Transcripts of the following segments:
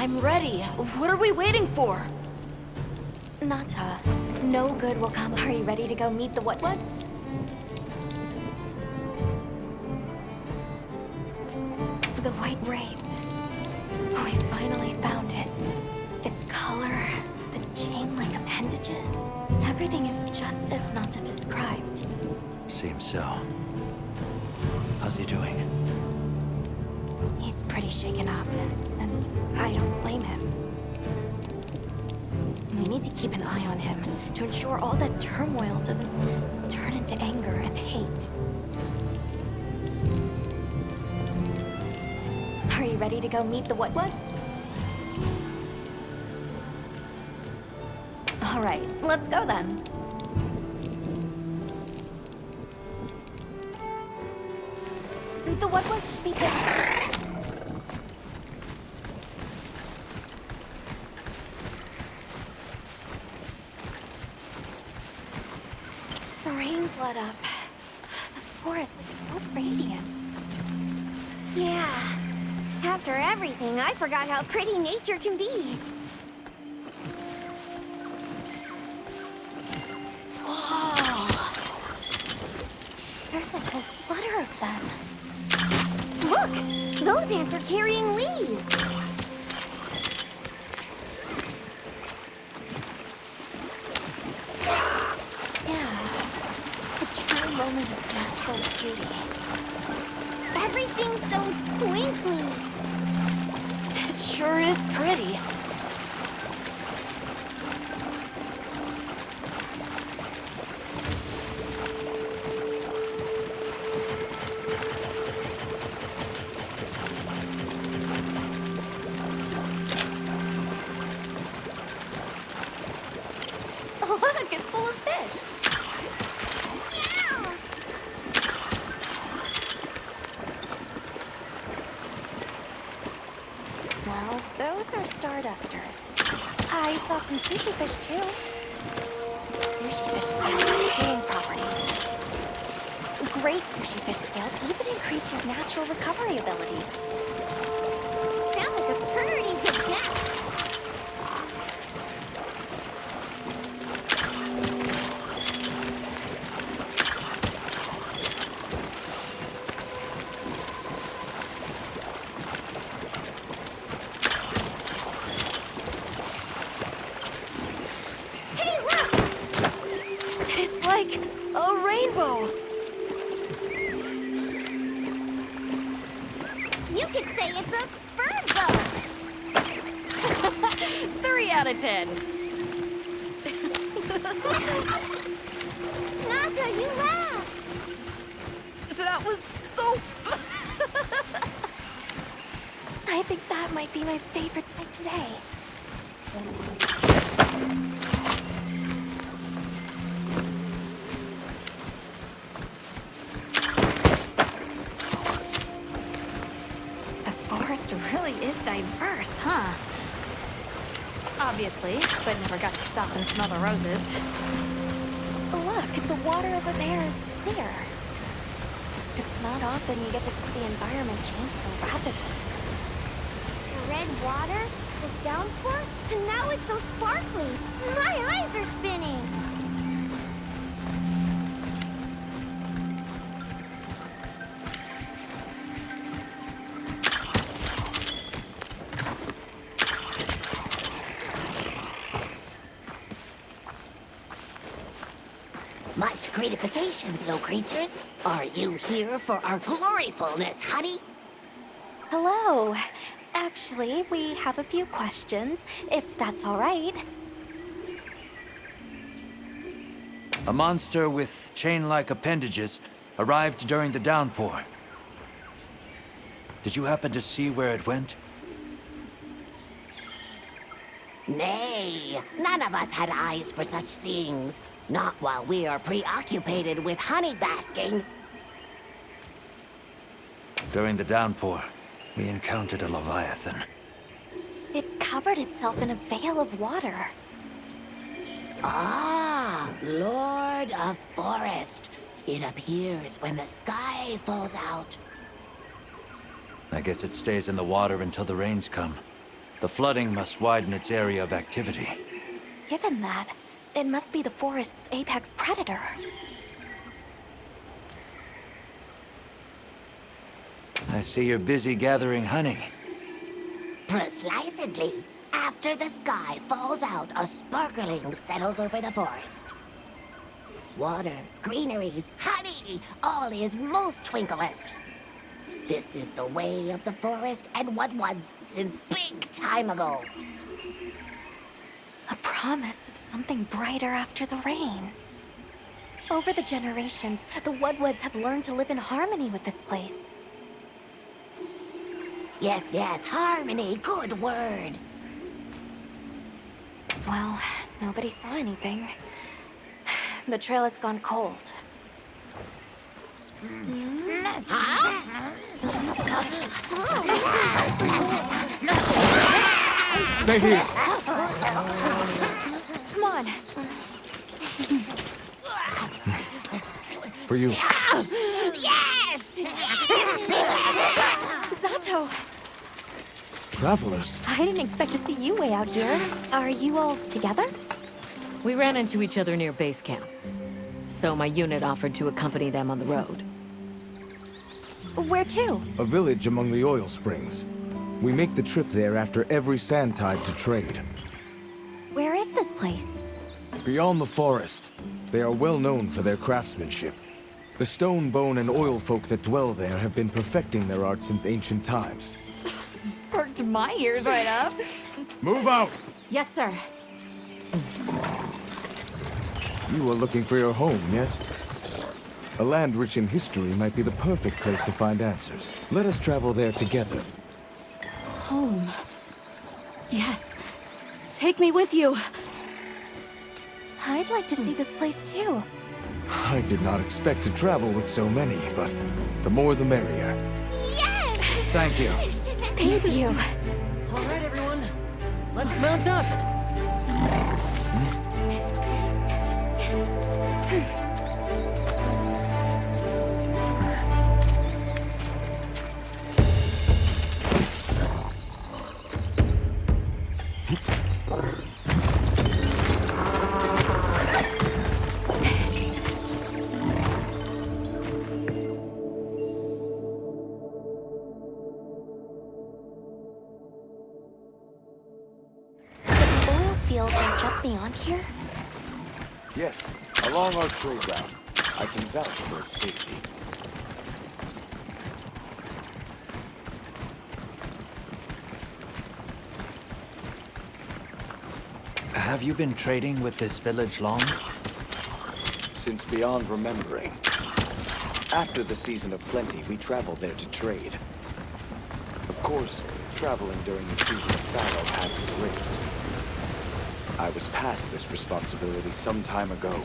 I'm ready. What are we waiting for? Nata, no good will come. Are you ready to go meet the what's? The White Wraith. We finally found it. Its color, the chain-like appendages. Everything is just as Nata described. Seems so. How's he doing? He's pretty shaken up, and I don't blame him. We need to keep an eye on him to ensure all that turmoil doesn't turn into anger and hate. Are you ready to go meet the what's? All right, let's go then. The what should be this. The rain's let up. The forest is so radiant. Yeah. After everything, I forgot how pretty nature can be. Whoa! There's a whole flutter of them. Look! Those ants are carrying leaves! Yeah. A true moment of natural beauty. Everything's so twinkly. It sure is pretty. Look, it's full of fish. Well, those are stardusters. I saw some sushi fish too. Sushi fish scales have healing properties. Great sushi fish scales even increase your natural recovery abilities. Sounds like a pretty good snack. Hey, look! It's like a rainbow. You could say it's a bird boat. 3 out of 10. Nata, you laughed. That was so... I think that might be my favorite sight today. The forest really is diverse, huh? Obviously, but never got to stop and smell the roses. Look, the water over there is clear. It's not often you get to see the environment change so rapidly. The red water, the downpour, and now it's so sparkly. My eyes are spinning. Much gratifications, little creatures. Are you here for our gloryfulness, honey? Hello. Actually, we have a few questions, if that's all right. A monster with chain-like appendages arrived during the downpour. Did you happen to see where it went? Nay, none of us had eyes for such things. Not while we are preoccupied with honey basking. During the downpour, we encountered a leviathan. It covered itself in a veil of water. Ah, Lord of Forest. It appears when the sky falls out. I guess it stays in the water until the rains come. The flooding must widen its area of activity. Given that, it must be the forest's apex predator. I see you're busy gathering honey. Precisely. After the sky falls out, a sparkling settles over the forest. Water, greeneries, honey, all is most twinklest. This is the way of the forest and what was since big time ago. A promise of something brighter after the rains. Over the generations, the Woodwoods have learned to live in harmony with this place. Yes, yes, harmony, good word. Well, nobody saw anything. The trail has gone cold. Stay here. Come on. For you. Yes! Zato! Travelers. I didn't expect to see you way out here. Are you all together? We ran into each other near base camp. So my unit offered to accompany them on the road. Where to? A village among the oil springs. We make the trip there after every sand tide to trade. Where is this place? Beyond the forest, they are well known for their craftsmanship. The stone, bone, and oil folk that dwell there have been perfecting their art since ancient times. Perked my ears right up. Move out! Yes, sir. You are looking for your home, yes? A land rich in history might be the perfect place to find answers. Let us travel there together. Home. Yes. Take me with you. I'd like to see this place too. I did not expect to travel with so many, but the more the merrier. Yes! Thank you. Thank you. All right, everyone. Let's mount up. Fields are just beyond here? Yes, along our trade route. I can vouch for its safety. Have you been trading with this village long? Since beyond remembering. After the season of plenty, we travel there to trade. Of course, traveling during the season of fallow has its risks. I was past this responsibility some time ago,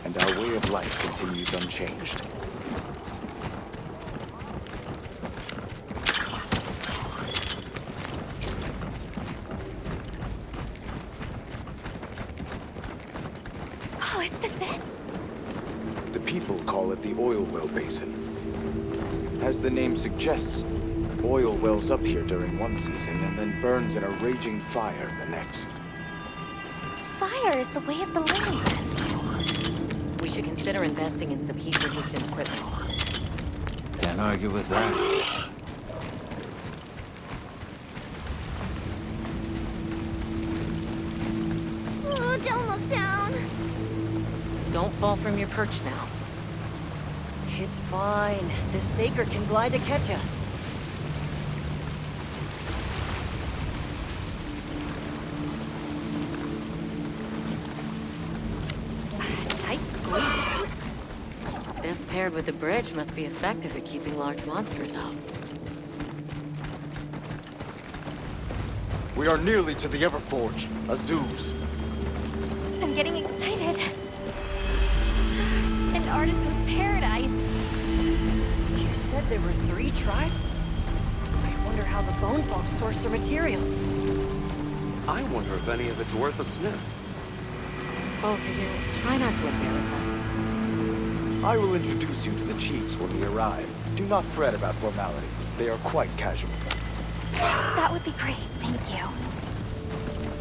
and our way of life continues unchanged. Oh, is this it? The people call it the Oil Well Basin. As the name suggests, oil wells up here during one season and then burns in a raging fire the next. Fire is the way of the land. We should consider investing in some heat-resistant equipment. Can't argue with that. Oh, don't look down. Don't fall from your perch now. It's fine. The Saker can glide to catch us. Tight squeeze. This paired with the bridge must be effective at keeping large monsters out. We are nearly to the Everforge, Azuz. I'm getting excited. An artisan's paradise. You said there were 3 tribes? I wonder how the Bone Folks source their materials. I wonder if any of it's worth a sniff. Both of you, try not to embarrass us. I will introduce you to the chiefs when we arrive. Do not fret about formalities. They are quite casual. That would be great, thank you.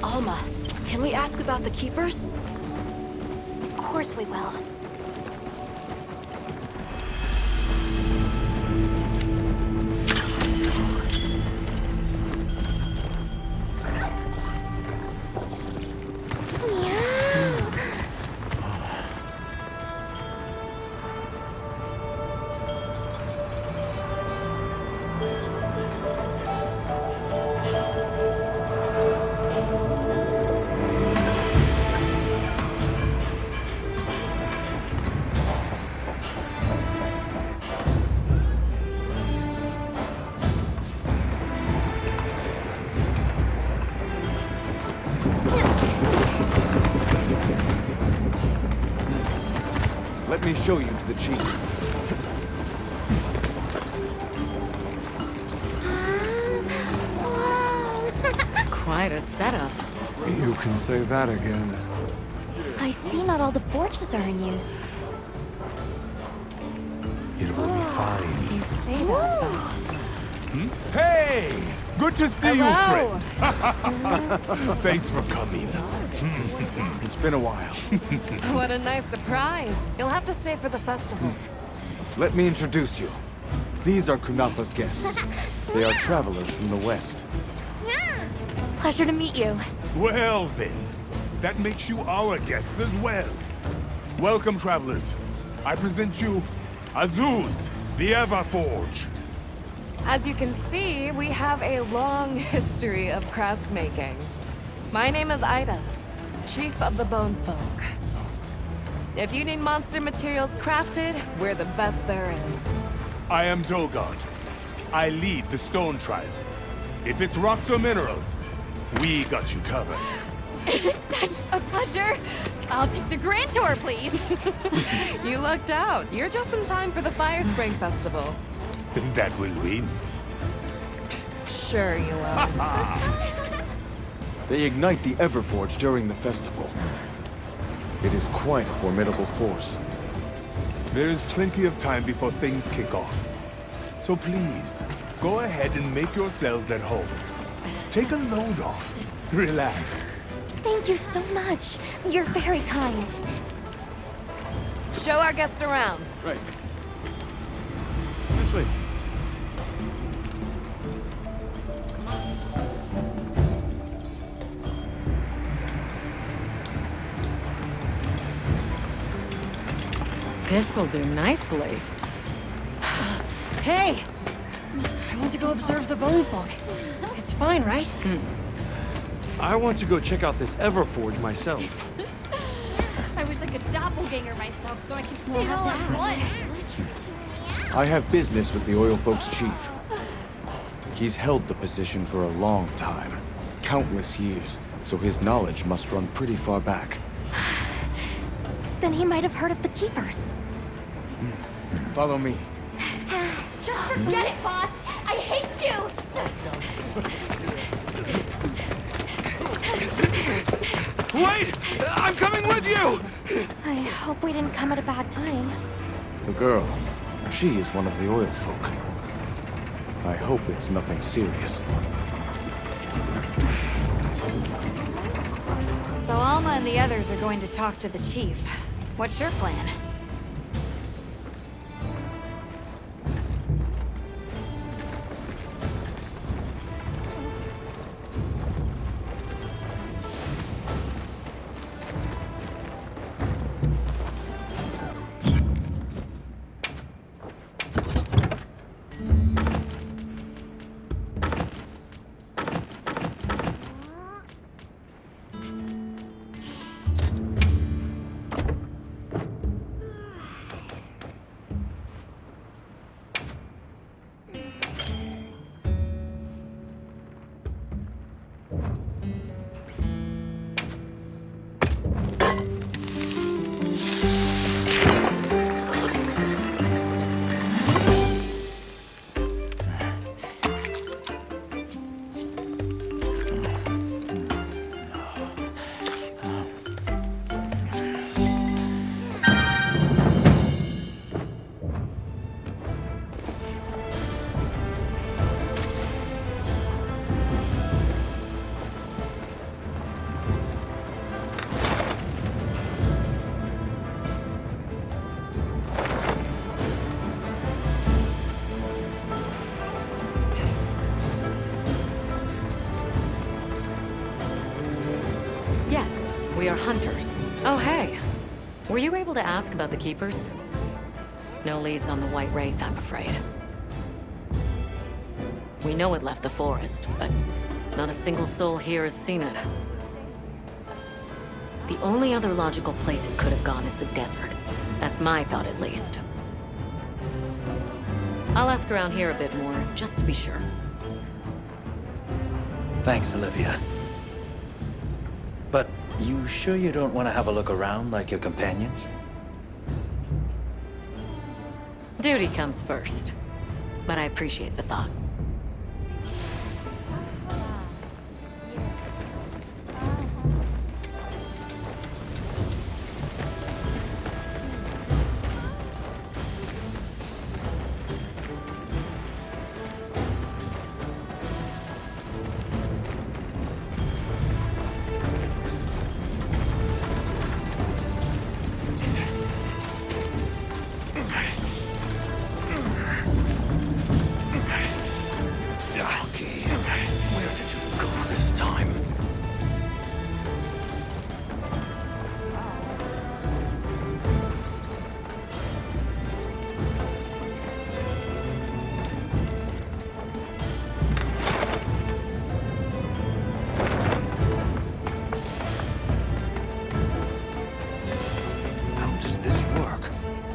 Alma, can we ask about the Keepers? Of course we will. Let me show you to the chiefs. Quite a setup. You can say that again. I see not all the forges are in use. It will be fine. You say that, but... Hey! Good to see Hello. you, friend. Thanks for coming. It's been a while. What a nice surprise. You'll have to stay for the festival. Let me introduce you. These are Kunafa's guests. They are travelers from the west. Pleasure to meet you. Well then, that makes you our guests as well. Welcome, travelers. I present you Azuz, the Everforge. As you can see, we have a long history of crafts making. My name is Ida, Chief of the Bone Folk. If you need monster materials crafted, we're the best there is. I am Dolgard. I lead the Stone Tribe. If it's rocks or minerals, we got you covered. It is such a pleasure. I'll take the grand tour, please. You lucked out. You're just in time for the Fire Spring Festival. That will win. Sure you will. They ignite the Everforge during the festival. It is quite a formidable force. There is plenty of time before things kick off. So please, go ahead and make yourselves at home. Take a load off. Relax. Thank you so much. You're very kind. Show our guests around. Right. This way. This will do nicely. Hey! I want to go observe the Bone Folk. It's fine, right? I want to go check out this Everforge myself. I wish I could doppelganger myself so I could see it all at once. I have business with the Oil Folks chief. He's held the position for a long time. Countless years, so his knowledge must run pretty far back. Then he might have heard of the Keepers. Follow me. Just forget it, boss. I hate you. Wait! I'm coming with you! I hope we didn't come at a bad time. The girl, she is one of the Oil Folk. I hope it's nothing serious. So Alma and the others are going to talk to the chief. What's your plan? Yes, we are hunters. Oh, hey. Were you able to ask about the Keepers? No leads on the White Wraith, I'm afraid. We know it left the forest, but not a single soul here has seen it. The only other logical place it could have gone is the desert. That's my thought, at least. I'll ask around here a bit more, just to be sure. Thanks, Olivia. But you sure you don't want to have a look around like your companions? Duty comes first. But I appreciate the thought.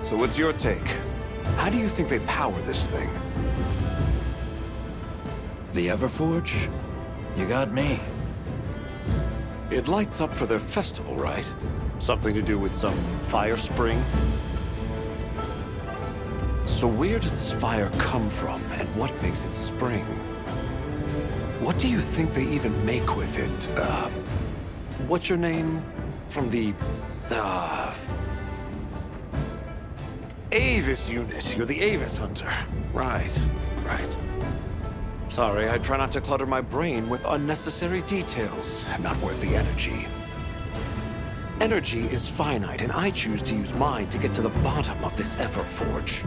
So what's your take? How do you think they power this thing? The Everforge? You got me. It lights up for their festival, right? Something to do with some fire spring? So where does this fire come from, and what makes it spring? What do you think they even make with it? What's your name? From the, Avis unit. You're the Avis hunter. Right. Sorry, I try not to clutter my brain with unnecessary details. Not worth the energy. Energy is finite, and I choose to use mine to get to the bottom of this Everforge.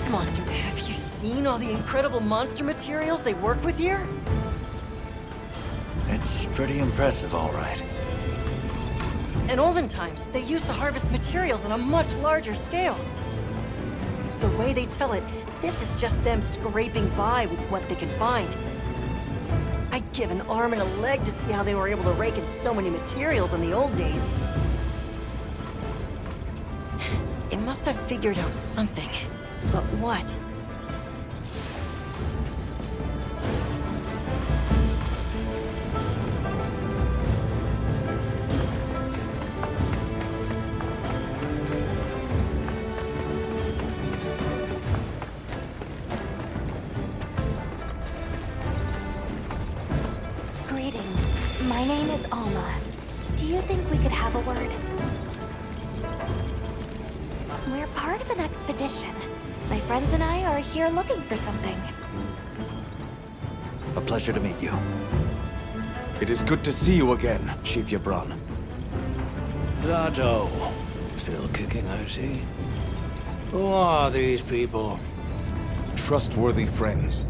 Monster. Have you seen all the incredible monster materials they work with here? It's pretty impressive, all right. In olden times, they used to harvest materials on a much larger scale. The way they tell it, this is just them scraping by with what they can find. I'd give an arm and a leg to see how they were able to rake in so many materials in the old days. They must have figured out something. But what? Greetings. My name is Alma. Do you think we could have a word? We're part of an expedition. My friends and I are here looking for something. A pleasure to meet you. It is good to see you again, Chief Yabran. Zato. Still kicking, I see. Who are these people? Trustworthy friends.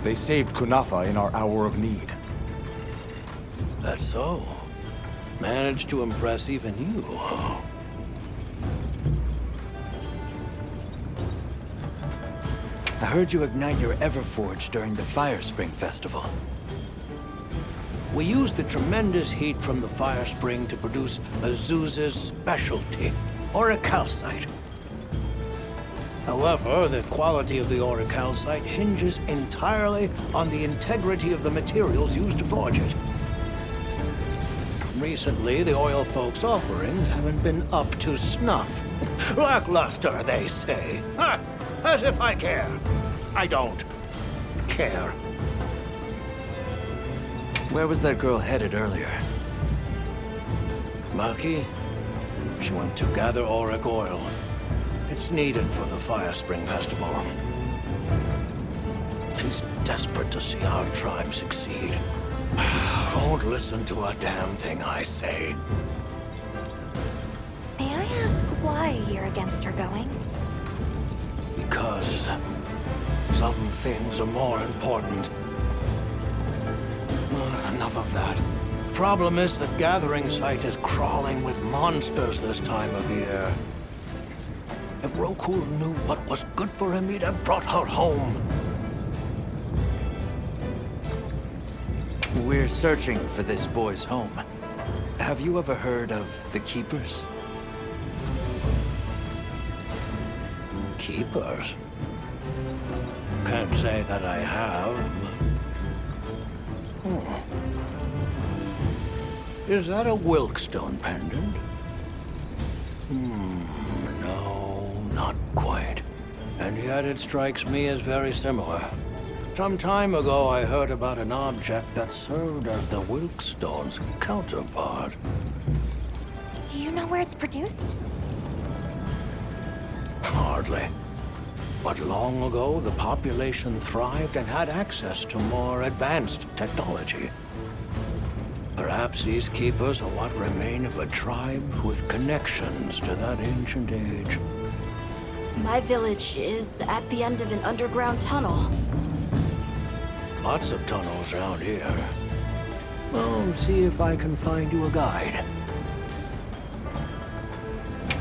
They saved Kunafa in our hour of need. That's so. Managed to impress even you. I heard you ignite your Everforge during the Fire Spring Festival. We used the tremendous heat from the fire spring to produce Azusa's specialty, auricalcite. However, the quality of the auricalcite hinges entirely on the integrity of the materials used to forge it. Recently, the oil folks' offerings haven't been up to snuff. Lackluster, they say. Ha! As if I care. I don't care. Where was that girl headed earlier? Maki? She went to gather auric oil. It's needed for the Fire Spring Festival. She's desperate to see our tribe succeed. Won't listen to a damn thing I say. May I ask why you're against her going? Because some things are more important. Enough of that. Problem is the gathering site is crawling with monsters this time of year. If Rokul knew what was good for him, he'd have brought her home. We're searching for this boy's home. Have you ever heard of the Keepers? Keepers? Can't say that I have. Is that a Wilkstone pendant? No, not quite. And yet it strikes me as very similar. Some time ago, I heard about an object that served as the Wilkstone's counterpart. Do you know where it's produced? Hardly. But long ago, the population thrived and had access to more advanced technology. Perhaps these keepers are what remain of a tribe with connections to that ancient age. My village is at the end of an underground tunnel. Lots of tunnels around here. Well, see if I can find you a guide.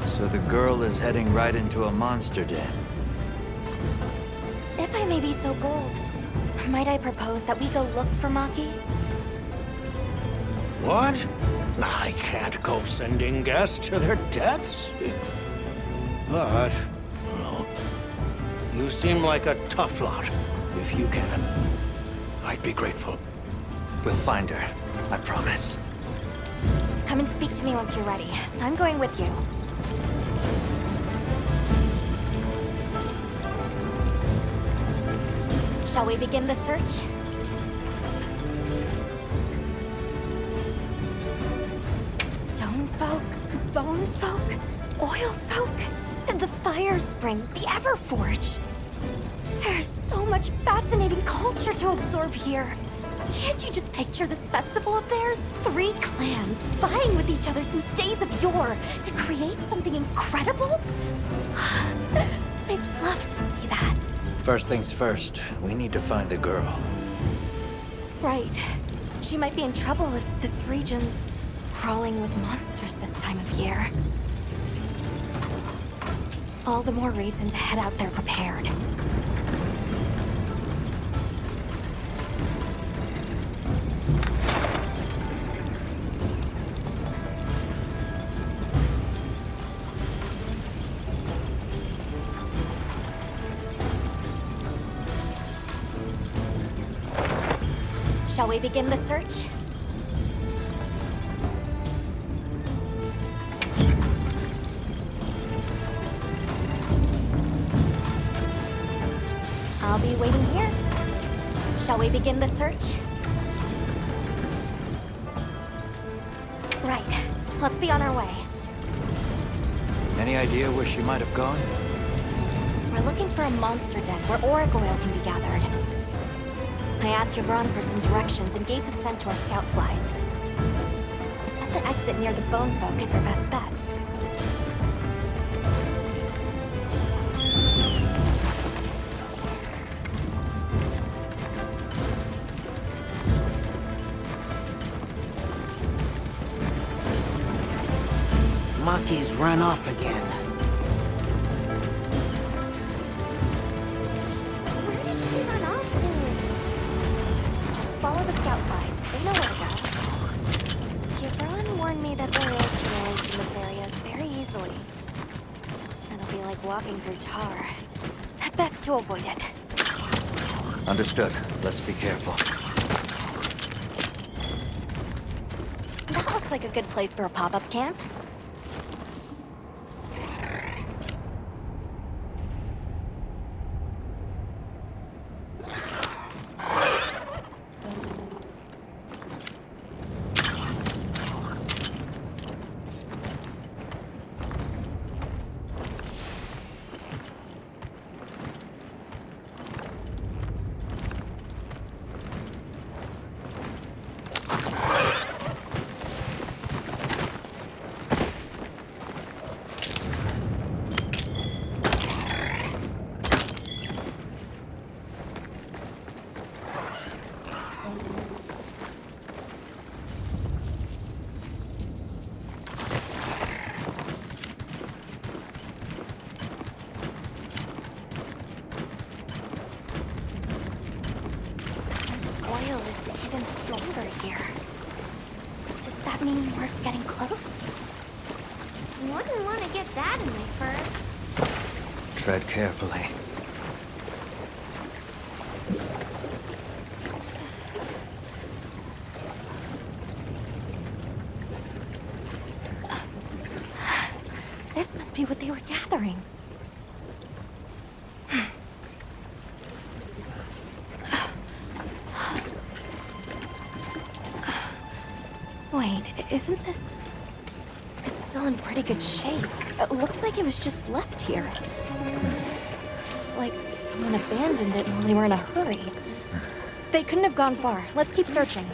So the girl is heading right into a monster den. If I may be so bold, might I propose that we go look for Maki? What? I can't go sending guests to their deaths. But, well, you seem like a tough lot. If you can, I'd be grateful. We'll find her, I promise. Come and speak to me once you're ready. I'm going with you. Shall we begin the search? Stone folk, bone folk, oil folk, and the Fire Spring, the Everforge. There's so much fascinating culture to absorb here. Can't you just picture this festival of theirs? 3 clans vying with each other since days of yore to create something incredible? I'd love to see that. First things first, we need to find the girl. Right. She might be in trouble if this region's crawling with monsters this time of year. All the more reason to head out there prepared. Shall we begin the search? I'll be waiting here. Shall we begin the search? Right. Let's be on our way. Any idea where she might have gone? We're looking for a monster den where auric oil can be gathered. I asked Yabron for some directions and gave the scent to our scout flies. He said the exit near the bone folk is our best bet. Maki's run off again. Where did she run off to? Just follow the scout flies. They know where to go. Yabron warned me that there is noise in this area very easily. It'll be like walking through tar. Best to avoid it. Understood. Let's be careful. That looks like a good place for a pop-up camp. Oil is even stronger here. Does that mean we're getting close? Wouldn't want to get that in my fur. Tread carefully. This must be what they were gathering. Wait, isn't this... It's still in pretty good shape. It looks like it was just left here. Like someone abandoned it while they were in a hurry. They couldn't have gone far. Let's keep searching.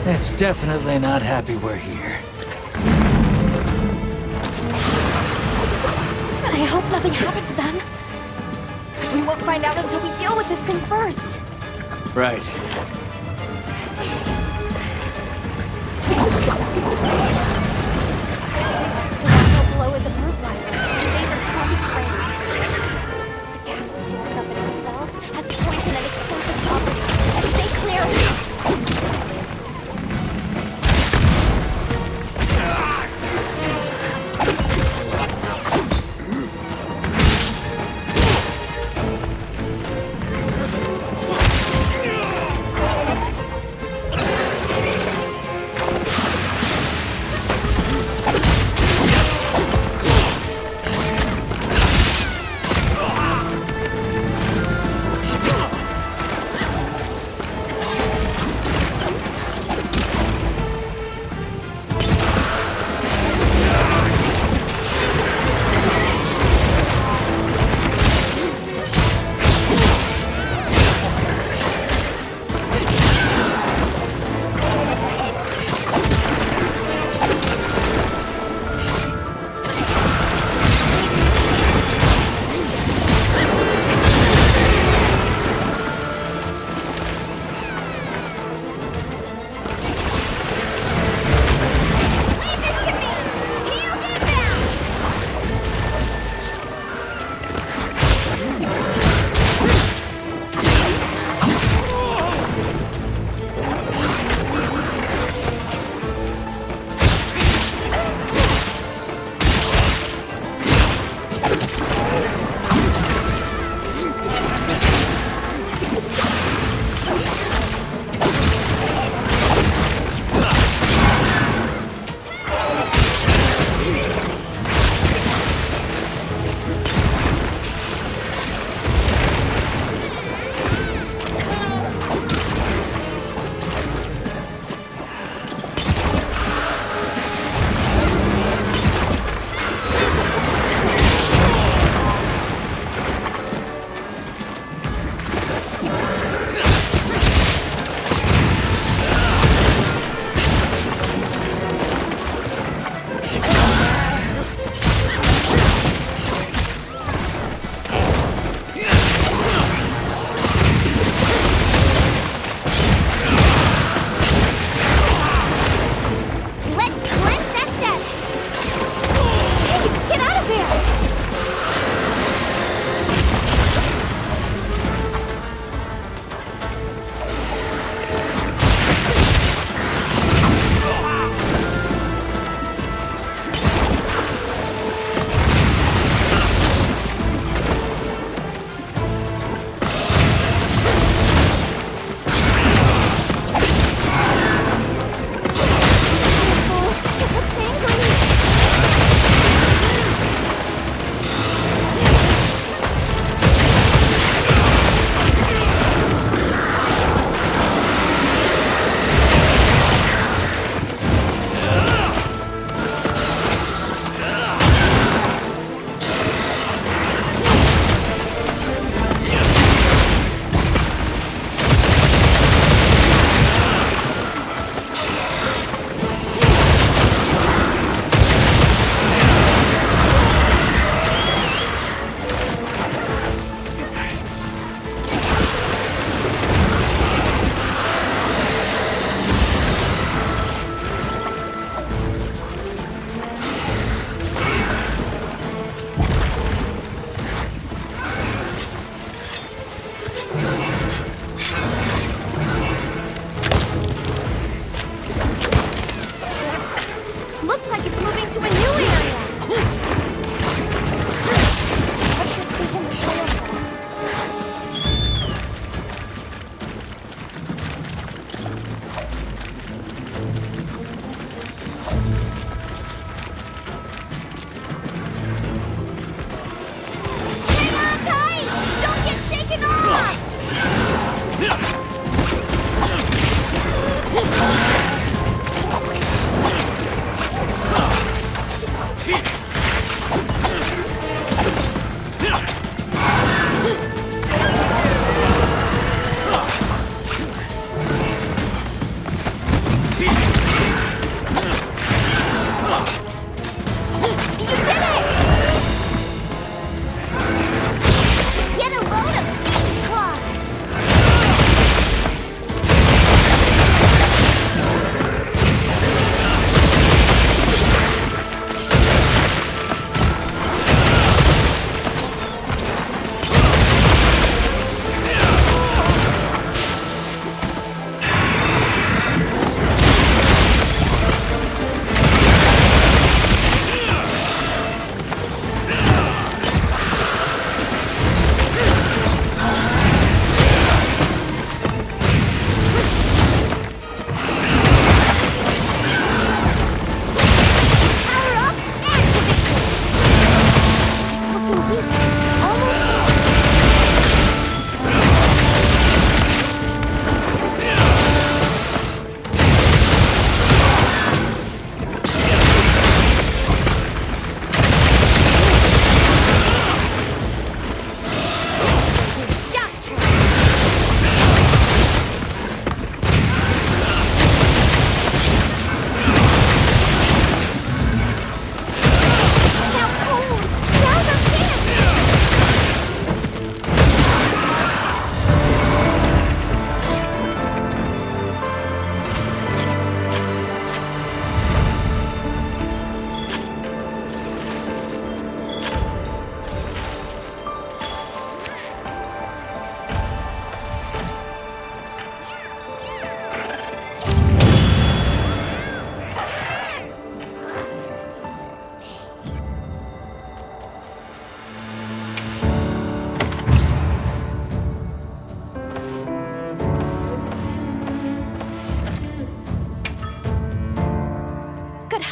It's definitely not happy we're here. I hope nothing happened to them. But we won't find out until we deal with this thing first. Right. The below is a brute rider. Neighbors swarm terrain. The gas it stores up and expels has poison and explosive properties. Stay clear!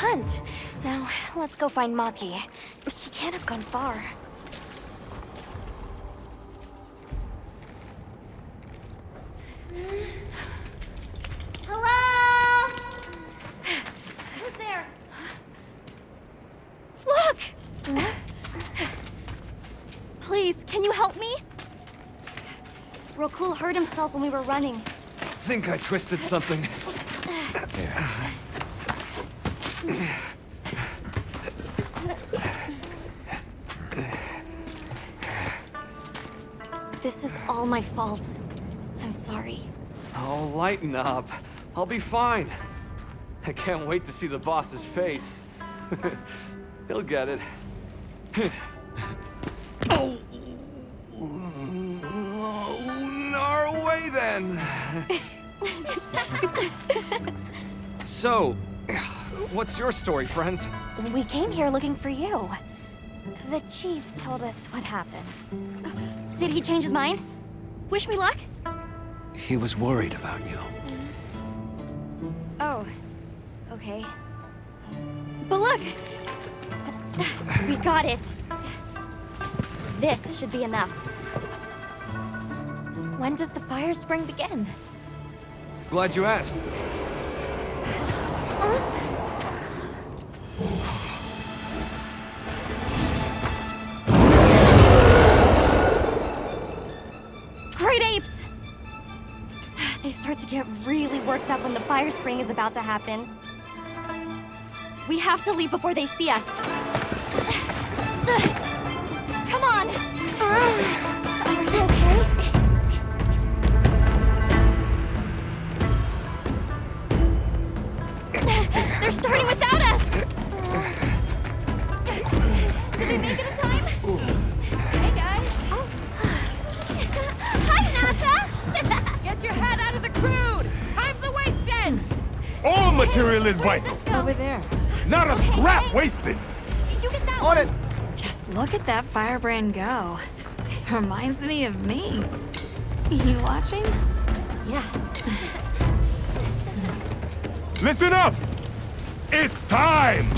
hunt. Now, let's go find Maki. She can't have gone far. Hello? Who's there? Look! Please, can you help me? Rokul hurt himself when we were running. Think I twisted something. This is all my fault. I'm sorry. Oh, lighten up. I'll be fine. I can't wait to see the boss's face. He'll get it. Oh! Our way then! So, what's your story, friends? We came here looking for you. The chief told us what happened. Did he change his mind? Wish me luck? He was worried about you. Oh, okay. But look! We got it. This should be enough. When does the fire spring begin? Glad you asked. Great apes! They start to get really worked up when the fire spring is about to happen. We have to leave before they see us. Come on! Are you okay? They're starting without us! Did we make it in time? Hey, guys. Hi, Naka! Get your head out of the crude! Time's a wasted! All material is vital. Over there. Not a scrap wasted. You get that On it. Just look at that firebrand go. Reminds me of me. You watching? Yeah. Listen up! It's time!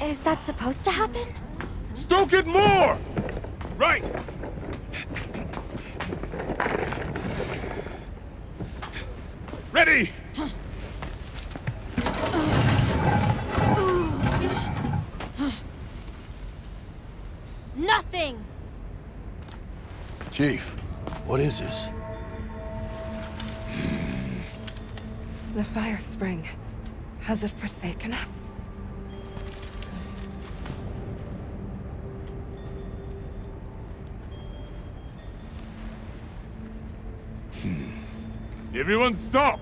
Is that supposed to happen? Stoke it more! Right! Ready! Nothing! Chief, what is this? The fire spring. Has it forsaken us? Everyone stop!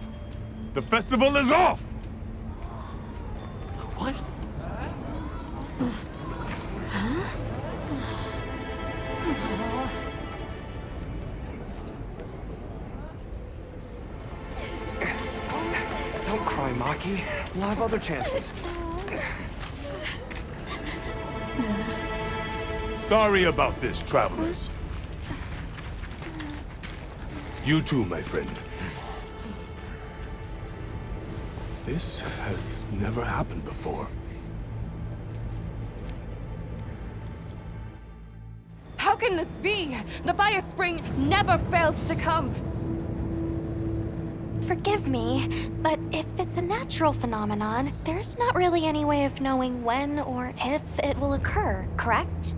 The festival is off! What? Don't cry, Maki. We'll have other chances. Sorry about this, travelers. You too, my friend. This has never happened before. How can this be? The fire spring never fails to come. Forgive me, but if it's a natural phenomenon, there's not really any way of knowing when or if it will occur, correct?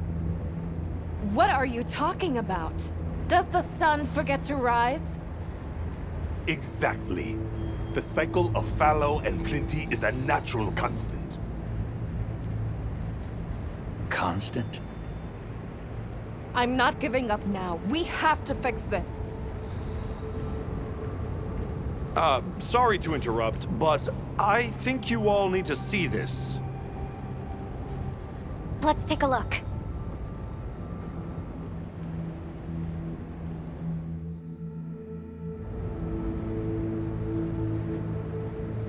What are you talking about? Does the sun forget to rise? Exactly. The cycle of fallow and plenty is a natural constant. Constant? I'm not giving up now. We have to fix this. Sorry to interrupt, but I think you all need to see this. Let's take a look.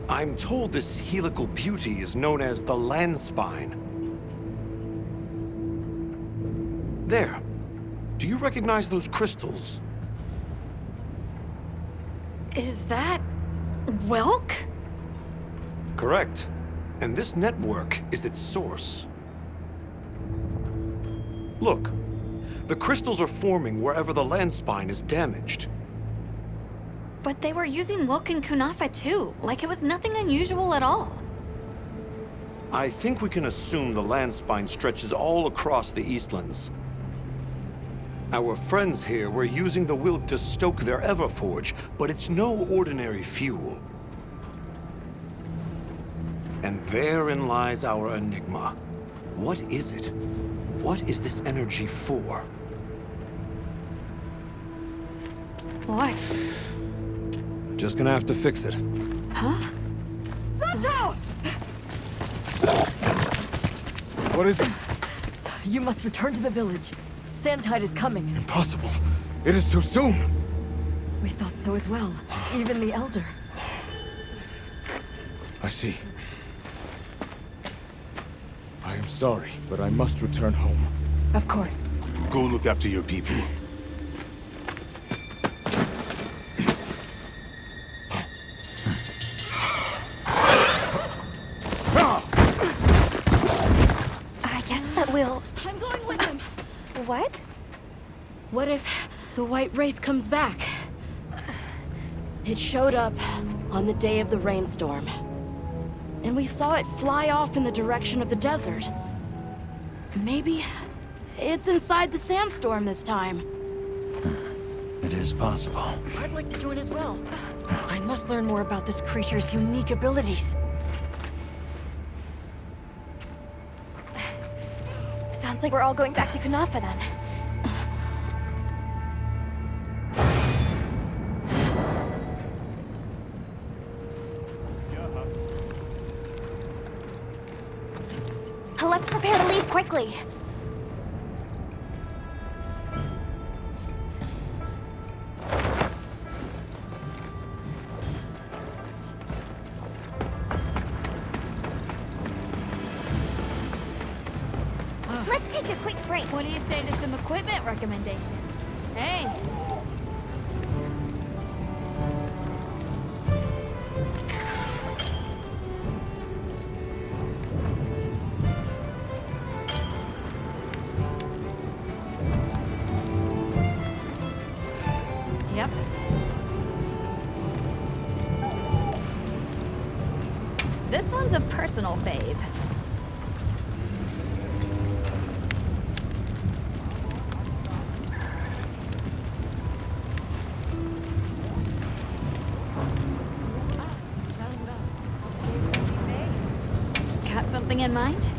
I'm told this helical beauty is known as the Landspine. There. Do you recognize those crystals? Is that... Welk? Correct. And this network is its source. Look. The crystals are forming wherever the Landspine is damaged. But they were using Welk and Kunafa too, like it was nothing unusual at all. I think we can assume the Landspine stretches all across the Eastlands. Our friends here were using the Wilk to stoke their Everforge, but it's no ordinary fuel. And therein lies our enigma. What is it? What is this energy for? What? Just gonna have to fix it. Huh? Santo! What is it? You must return to the village. Sandtide is coming. Impossible. It is too soon. We thought so as well. Even the Elder. I see. I am sorry, but I must return home. Of course. Go look after your people. I guess that we'll... I'm going with him. What? What if the White Wraith comes back? It showed up on the day of the rainstorm. And we saw it fly off in the direction of the desert. Maybe it's inside the sandstorm this time. It is possible. I'd like to join as well. I must learn more about this creature's unique abilities. Sounds like we're all going back to Kunafa then. Let's prepare to leave quickly. Let's take a quick break. What do you say to some equipment recommendations? Hey! Yep. This one's a personal fave. Got something in mind?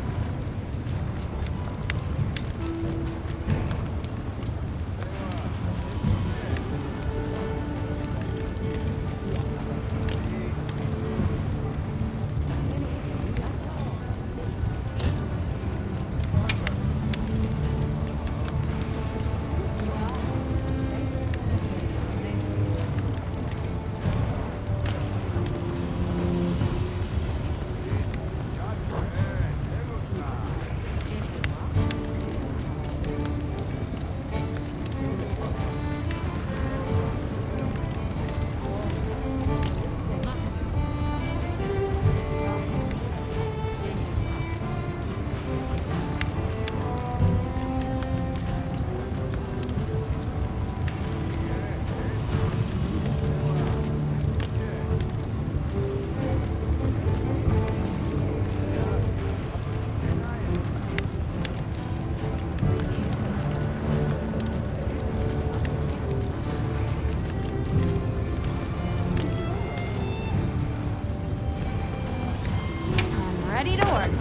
Ready to work.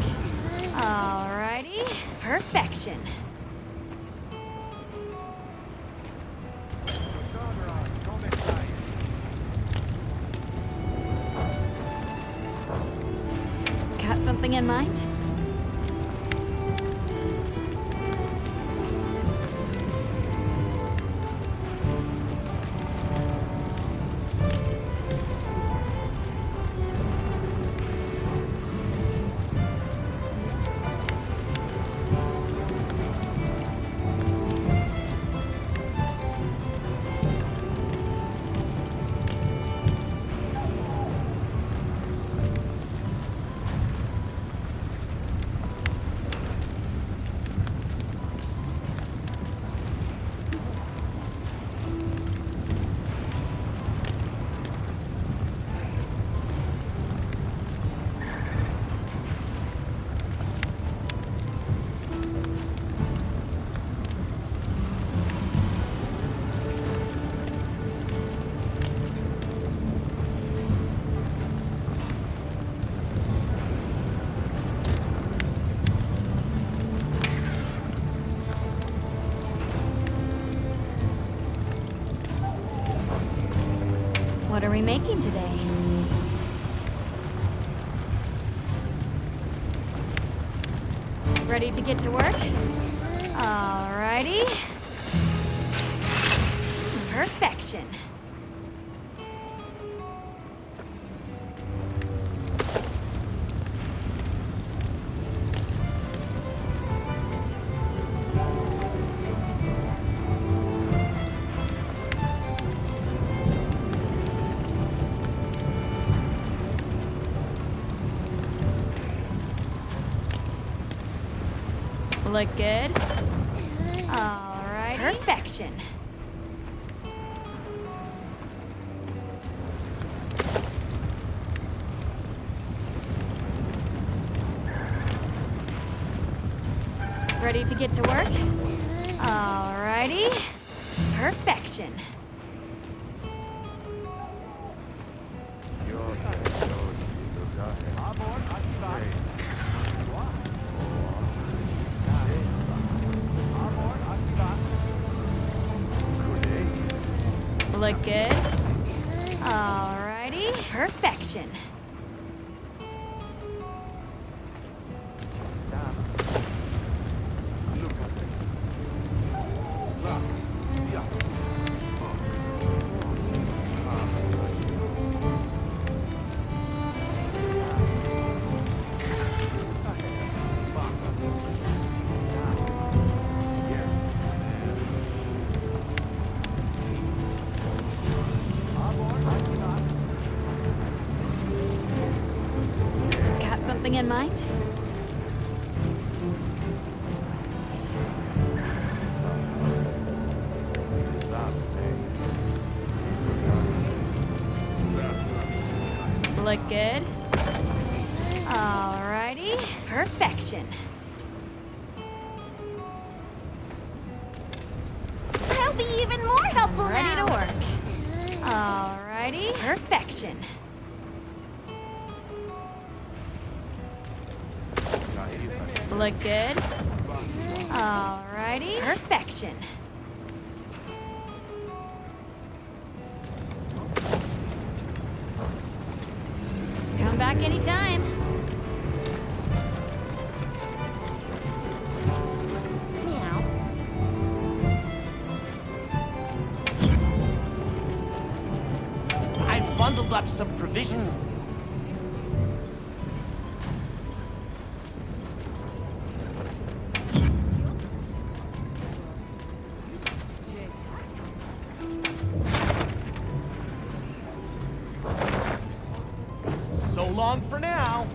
Alrighty. Perfection. Got something in mind? Ready to get to work? Alrighty. Perfection. Look good? Alrighty. Perfection. Ready to get to work? Alrighty. Perfection. Look good? Alrighty. Perfection. Got something in mind? Look good? Alrighty. Perfection. I'll be even more helpful Ready now. to work. Alrighty. Perfection. Look good? Alrighty. Perfection. Come back anytime. Meow. I've bundled up some provisions. So long for now.